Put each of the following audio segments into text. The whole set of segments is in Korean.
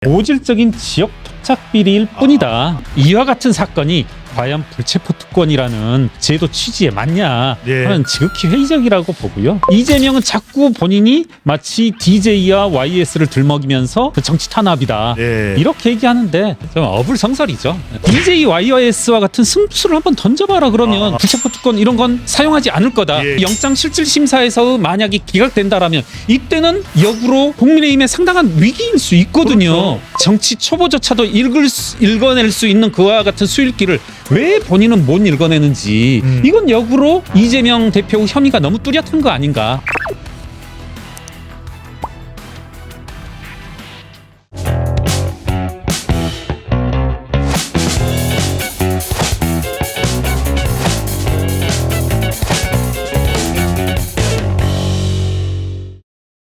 고질적인 지역 토착 비리일 뿐이다. 이와 같은 사건이 과연 불체포 특권이라는 제도 취지에 맞냐 하는 지극히 회의적이라고 보고요. 이재명은 자꾸 본인이 마치 DJ와 YS를 들먹이면서 정치 탄압이다 이렇게 얘기하는데 좀 어불성설이죠. DJ, YS와 같은 승부수를 한번 던져봐라 그러면 불체포 특권 이런 건 사용하지 않을 거다. 영장실질심사에서 만약에 기각된다라면 이때는 역으로 국민의힘에 상당한 위기일 수 있거든요. 정치 초보조차도 읽어낼 수 있는 그와 같은 수일기를 왜 본인은 못 읽어내는지 이건 역으로 이재명 대표 혐의가 너무 뚜렷한 거 아닌가.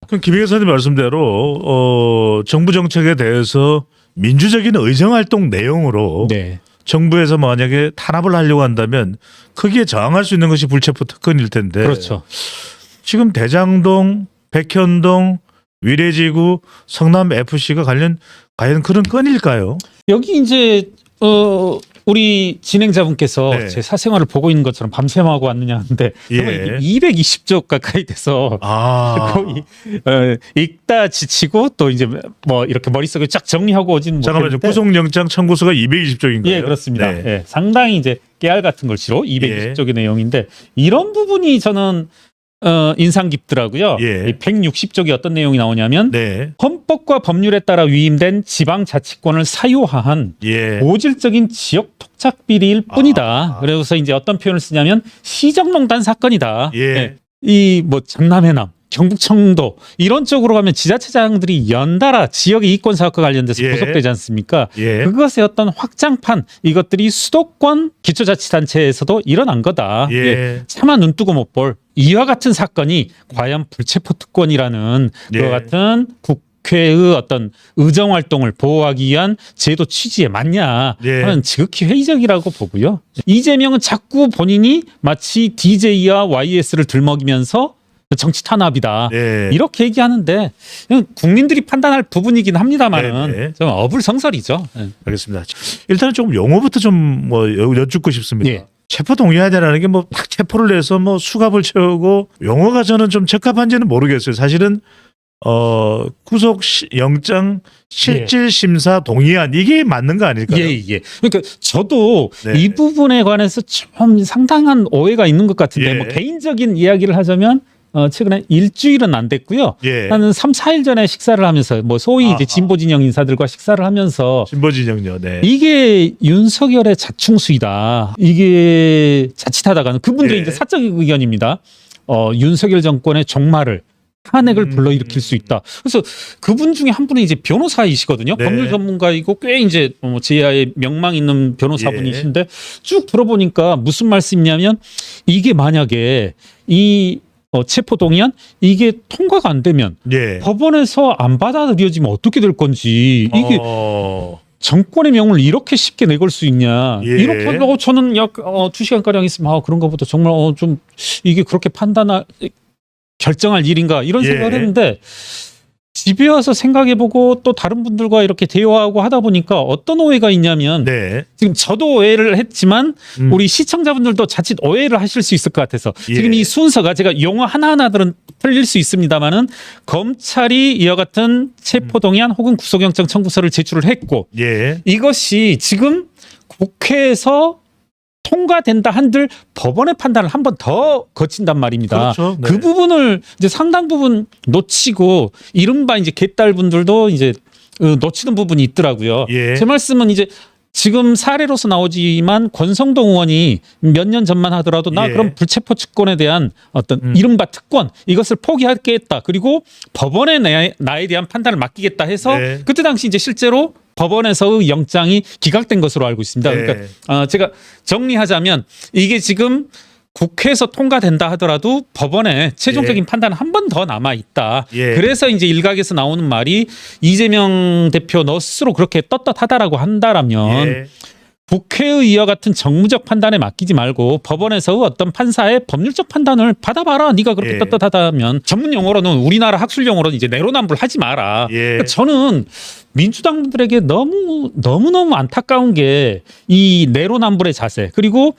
그럼 김 의사님 말씀대로 정부 정책에 대해서 민주적인 의정활동 내용으로 정부에서 만약에 탄압을 하려고 한다면 거기에 저항할 수 있는 것이 불체포 특권일 텐데. 그렇죠. 지금 대장동, 백현동, 위례지구, 성남 FC가 과연 그런 건일까요? 여기 이제 우리 진행자분께서 제 사생활을 보고 있는 것처럼 밤샘하고 왔느냐 하는데 220쪽 가까이 돼서 거의 읽다 지치고 또 이제 뭐 이렇게 머릿속에 쫙 정리하고 오지는 못했는데. 잠깐만요. 구속영장 청구서가 220쪽인가요? 예, 그렇습니다. 상당히 이제 깨알 같은 걸치로 220쪽의 내용인데 이런 부분이 저는 인상 깊더라고요. 160쪽이 어떤 내용이 나오냐면 헌법과 법률에 따라 위임된 지방자치권을 사유화한 고질적인 지역 토착 비리일 뿐이다. 그래서 이제 어떤 표현을 쓰냐면 시정농단 사건이다. 이 뭐 전남해남, 경북청도 이런 쪽으로 가면 지자체장들이 연달아 지역의 이권 사업과 관련돼서 구속되지 않습니까? 그것의 어떤 확장판 이것들이 수도권 기초자치단체에서도 일어난 거다. 차마 눈뜨고 못 볼 이와 같은 사건이 과연 불체포 특권이라는 그와 같은 국회의 어떤 의정 활동을 보호하기 위한 제도 취지에 맞냐 하는 지극히 회의적이라고 보고요. 이재명은 자꾸 본인이 마치 DJ와 YS를 들먹이면서 정치 탄압이다 이렇게 얘기하는데 국민들이 판단할 부분이긴 합니다만은 좀 어불성설이죠. 알겠습니다. 일단은 조금 용어부터 좀 뭐 여쭙고 싶습니다. 체포 동의하자라는 게 뭐 딱 체포를 해서 뭐 수갑을 채우고 용어가 저는 좀 적합한지는 모르겠어요. 사실은 구속 영장 실질 심사 동의안 이게 맞는 거 아닐까요? 그러니까 저도 이 부분에 관해서 좀 상당한 오해가 있는 것 같은데 뭐 개인적인 이야기를 하자면 최근에 일주일은 안 됐고요. 한 3, 4일 전에 식사를 하면서 뭐 소위 이제 진보 진영 인사들과 식사를 하면서 진보 진영요. 이게 윤석열의 자충수이다. 이게 자칫하다가는 그분들의 이제 사적 의견입니다. 윤석열 정권의 종말을 탄핵을 불러일으킬 수 있다. 그래서 그분 중에 한 분이 이제 변호사이시거든요. 법률 전문가이고 꽤 이제 제야의 명망 있는 변호사분이신데 쭉 들어보니까 무슨 말씀이냐면 이게 만약에 이 체포 동의안 이게 통과가 안 되면 법원에서 안 받아들여지면 어떻게 될 건지 이게 정권의 명을 이렇게 쉽게 내걸 수 있냐 이렇게 하려고 저는 약 2시간가량 있으면 그런가 보다 정말 좀 이게 그렇게 결정할 일인가 이런 생각을 했는데 집에 와서 생각해보고 또 다른 분들과 이렇게 대화하고 하다 보니까 어떤 오해가 있냐면 지금 저도 오해를 했지만 우리 시청자분들도 자칫 오해를 하실 수 있을 것 같아서 지금 이 순서가 제가 용어 하나하나들은 틀릴 수 있습니다만은 검찰이 이와 같은 체포동의안 혹은 구속영장 청구서를 제출을 했고 이것이 지금 국회에서 통과된다 한들 법원의 판단을 한 번 더 거친단 말입니다. 그 부분을 이제 상당 부분 놓치고 이른바 이제 개딸분들도 이제 놓치는 부분이 있더라고요. 제 말씀은 이제 지금 사례로서 나오지만 권성동 의원이 몇 년 전만 하더라도 나 그럼 불체포 특권에 대한 어떤 이른바 특권 이것을 포기하겠다. 그리고 법원에 나에 대한 판단을 맡기겠다 해서 그때 당시 이제 실제로 법원에서의 영장이 기각된 것으로 알고 있습니다. 그러니까 제가 정리하자면 이게 지금 국회에서 통과된다 하더라도 법원에 최종적인 판단은 한 번 더 남아 있다. 그래서 이제 일각에서 나오는 말이 이재명 대표 너 스스로 그렇게 떳떳하다라고 한다라면 국회의 이와 같은 정무적 판단에 맡기지 말고 법원에서 어떤 판사의 법률적 판단을 받아봐라. 네가 그렇게 예. 떳떳하다면 전문 용어로는 우리나라 학술 용어로는 이제 내로남불 하지 마라. 예. 그러니까 저는 민주당들에게 너무너무 안타까운 게 이 내로남불의 자세 그리고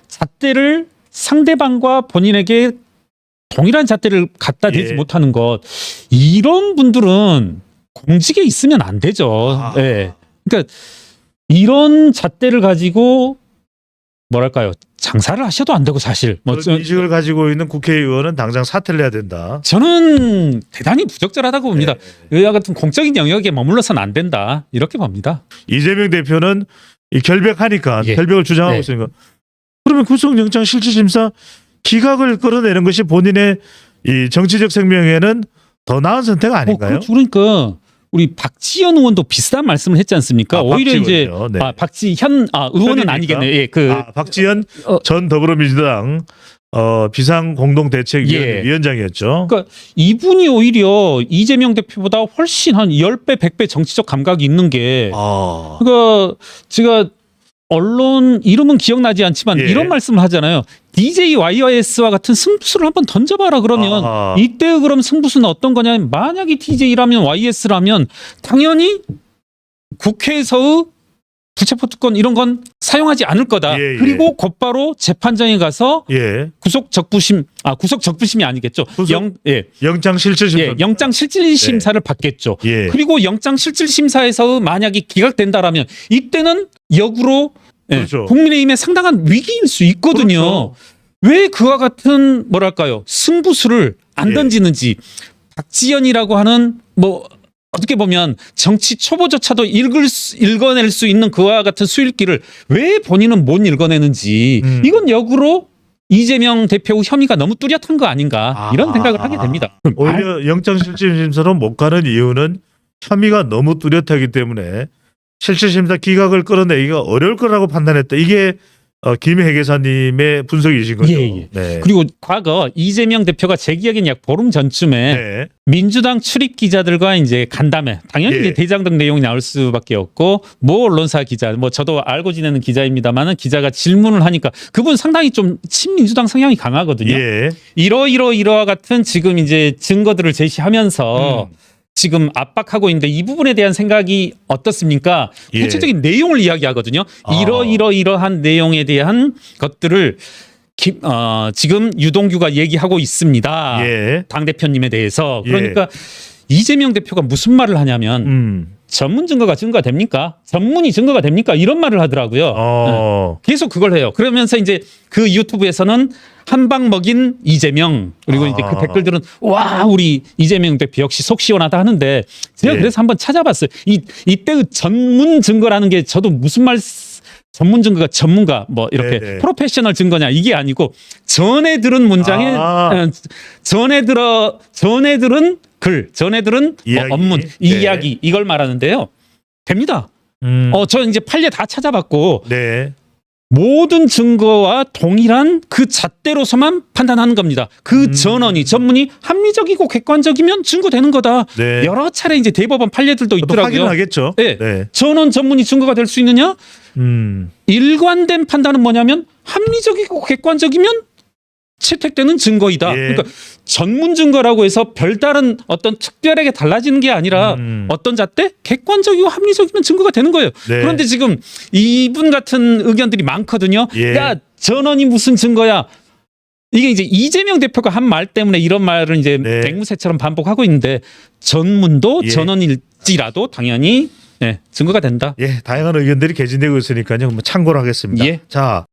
잣대를 상대방과 본인에게 동일한 잣대를 갖다 대지 예. 못하는 것 이런 분들은 공직에 있으면 안 되죠. 아. 예. 그러니까 이런 잣대를 가지고 뭐랄까요 장사를 하셔도 안 되고 사실 뭐 그런 인식을 가지고 있는 국회의원은 당장 사퇴를 해야 된다. 저는 대단히 부적절하다고 봅니다. 예. 이와 같은 공적인 영역에 머물러서는 안 된다 이렇게 봅니다. 이재명 대표는 이 결백하니까 예. 결백을 주장하고 네. 있으니까 그러면 구속영장 실질심사 기각을 끌어내는 것이 본인의 이 정치적 생명에는 더 나은 선택 아닌가요? 그렇죠. 그러니까 우리 박지현 의원도 비슷한 말씀을 했지 않습니까? 오히려 이제 박지원이요. 네. 박지현 의원은 현입니까? 아니겠네요. 예, 그 박지현 어. 전 더불어민주당 비상공동대책위원장이었죠. 그러니까 이분이 오히려 이재명 대표보다 훨씬 한 10배, 100배 정치적 감각이 있는 게 그러니까 제가 언론 이름은 기억나지 않지만 예. 이런 말씀을 하잖아요. DJ YYS와 같은 승부수를 한번 던져봐라 그러면 아하. 이때의 그럼 승부수는 어떤 거냐면 만약에 DJ라면 YS라면 당연히 국회에서의 불체포 특권 이런 건 사용하지 않을 거다. 예, 예. 그리고 곧바로 재판장에 가서 예. 구속 적부심이 아니겠죠. 구속- 영장 실질심사. 예, 영장 실질 심사를 받겠죠. 예. 그리고 영장 실질 심사에서 만약에 기각된다라면 이때는 역으로 그렇죠. 국민의힘에 상당한 위기일 수 있거든요. 그렇죠. 왜 그와 같은 뭐랄까요 승부수를 안 예. 던지는지 박지현이라고 하는 뭐 어떻게 보면 정치 초보조차도 읽어낼 수 있는 그와 같은 수일기를 왜 본인은 못 읽어내는지 이건 역으로 이재명 대표 혐의가 너무 뚜렷한 거 아닌가 이런 생각을 하게 됩니다. 오히려 영장 실질심사로 못 가는 이유는 혐의가 너무 뚜렷하기 때문에 실질심사 기각을 끌어내기가 어려울 거라고 판단했다. 이게 김혜계사님의 분석이신 거죠. 예, 예. 네. 그리고 과거 이재명 대표가 제 기억엔 약 보름 전쯤에 네. 민주당 출입 기자들과 이제 간담회 당연히 예. 이제 대장동 내용이 나올 수밖에 없고 모 언론사 기자 뭐 저도 알고 지내는 기자입니다만은 기자가 질문을 하니까 그분 상당히 좀 친민주당 성향이 강하거든요. 예. 이러이러이러와 같은 지금 이제 증거들을 제시하면서 지금 압박하고 있는데 이 부분에 대한 생각이 어떻습니까? 예. 구체적인 내용을 이야기하거든요. 아. 이러이러이러한 내용에 대한 것들을 지금 유동규가 얘기하고 있습니다. 예. 당대표님에 대해서. 예. 그러니까 이재명 대표가 무슨 말을 하냐면 전문 증거가 증거가 됩니까? 전문이 증거가 됩니까? 이런 말을 하더라고요. 계속 그걸 해요. 그러면서 이제 그 유튜브에서는 한방 먹인 이재명 그리고 이제 그 댓글들은 와 우리 이재명 대표 역시 속 시원하다 하는데 제가 예. 그래서 한번 찾아봤어요. 이때의 전문 증거라는 게 저도 무슨 말 전문 증거가 전문가 뭐 이렇게 네네. 프로페셔널 증거냐 이게 아니고 전에 들은 문장에 전에 들은 글 전에 들은 이야기. 업문 네. 이야기 이걸 말하는데요. 됩니다. 저 이제 판례 다 찾아봤고 네. 모든 증거와 동일한 그 잣대로서만 판단하는 겁니다. 그 전문이 합리적이고 객관적이면 증거되는 거다. 네. 여러 차례 이제 대법원 판례들도 있더라고요. 확인하겠죠. 네. 네. 전문이 증거가 될 수 있느냐? 일관된 판단은 뭐냐면 합리적이고 객관적이면 채택되는 증거이다. 예. 그러니까 전문 증거라고 해서 별다른 어떤 특별하게 달라지는 게 아니라 어떤 잣대? 객관적이고 합리적이면 증거가 되는 거예요. 네. 그런데 지금 이분 같은 의견들이 많거든요. 예. 야, 전원이 무슨 증거야? 이게 이제 이재명 대표가 한 말 때문에 이런 말을 이제 네. 앵무새처럼 반복하고 있는데 전문도 예. 전원일지라도 당연히 증거가 된다. 예, 다양한 의견들이 개진되고 있으니까요. 참고를 하겠습니다. 예. 자,